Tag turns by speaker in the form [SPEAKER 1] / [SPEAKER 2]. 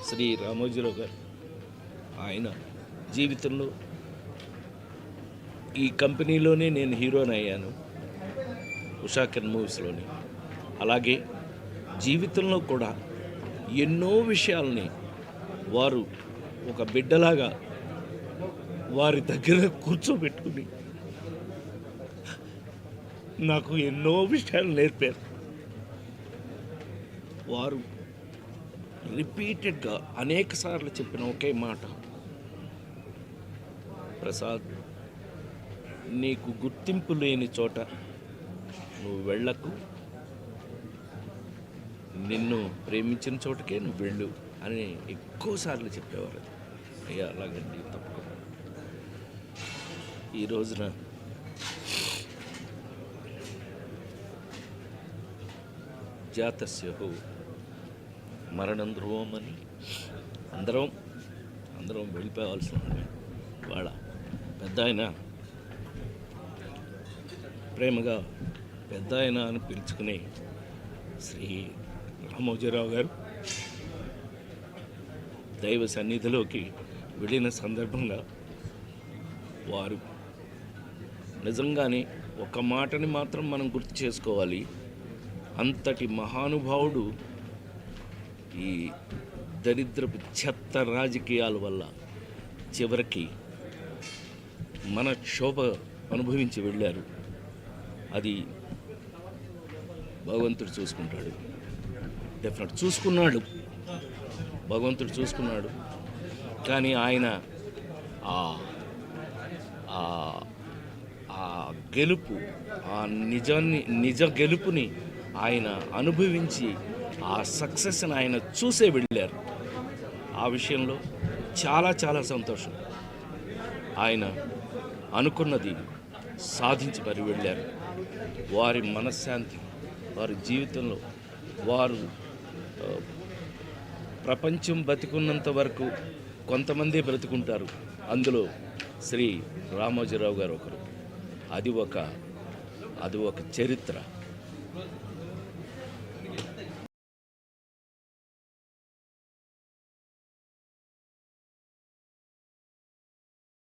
[SPEAKER 1] శ్రీ రామోజీరావు గారు ఆయన జీవితంలో ఈ కంపెనీలోనే నేను హీరోని అయ్యాను, ఉషాకిరణ్ మూవీస్లోని. అలాగే జీవితంలో కూడా ఎన్నో విషయాల్ని వారు ఒక బిడ్డలాగా వారి దగ్గర కూర్చోబెట్టుకుని నాకు ఎన్నో విషయాలు నేర్పారు. వారు రిపీటెడ్గా అనేక సార్లు చెప్పిన ఒకే మాట, ప్రసాద్, నీకు గుర్తింపు లేని చోట నువ్వు వెళ్ళకు, నిన్ను ప్రేమించిన చోటకే నువ్వు వెళ్ళు అని ఎక్కువసార్లు చెప్పేవారు. అయ్యా అలాగండి, తప్పకుండా. ఈ రోజున జాతస్యహు మరణం ధ్రువం అని అందరం వెళ్ళిపోవాల్సిన వాళ్ళ పెద్ద ఆయన, ప్రేమగా పెద్ద ఆయన అని పిలుచుకునే శ్రీ రామోజీరావు గారు దైవ సన్నిధిలోకి వెళ్ళిన సందర్భంగా వారు నిజంగానే ఒక మాటని మాత్రం మనం గుర్తు చేసుకోవాలి. అంతటి మహానుభావుడు ఈ దరిద్రపు చెత్త రాజకీయాల వల్ల చివరికి మన క్షోభ అనుభవించి వెళ్ళారు. అది భగవంతుడు చూసుకుంటాడు, డెఫినెట్ చూసుకున్నాడు, భగవంతుడు చూసుకున్నాడు. కానీ ఆయన ఆ గెలుపు, ఆ నిజ గెలుపుని ఆయన అనుభవించి ఆ సక్సెస్ని ఆయన చూసే వెళ్ళారు. ఆ విషయంలో చాలా చాలా సంతోషం. ఆయన అనుకున్నది సాధించి మరి వెళ్ళారు. వారి మనశ్శాంతి, వారి జీవితంలో వారు ప్రపంచం బతికున్నంత వరకు కొంతమంది బ్రతుకుంటారు, అందులో శ్రీ రామోజీరావు గారు ఒకరు. అది ఒక చరిత్ర.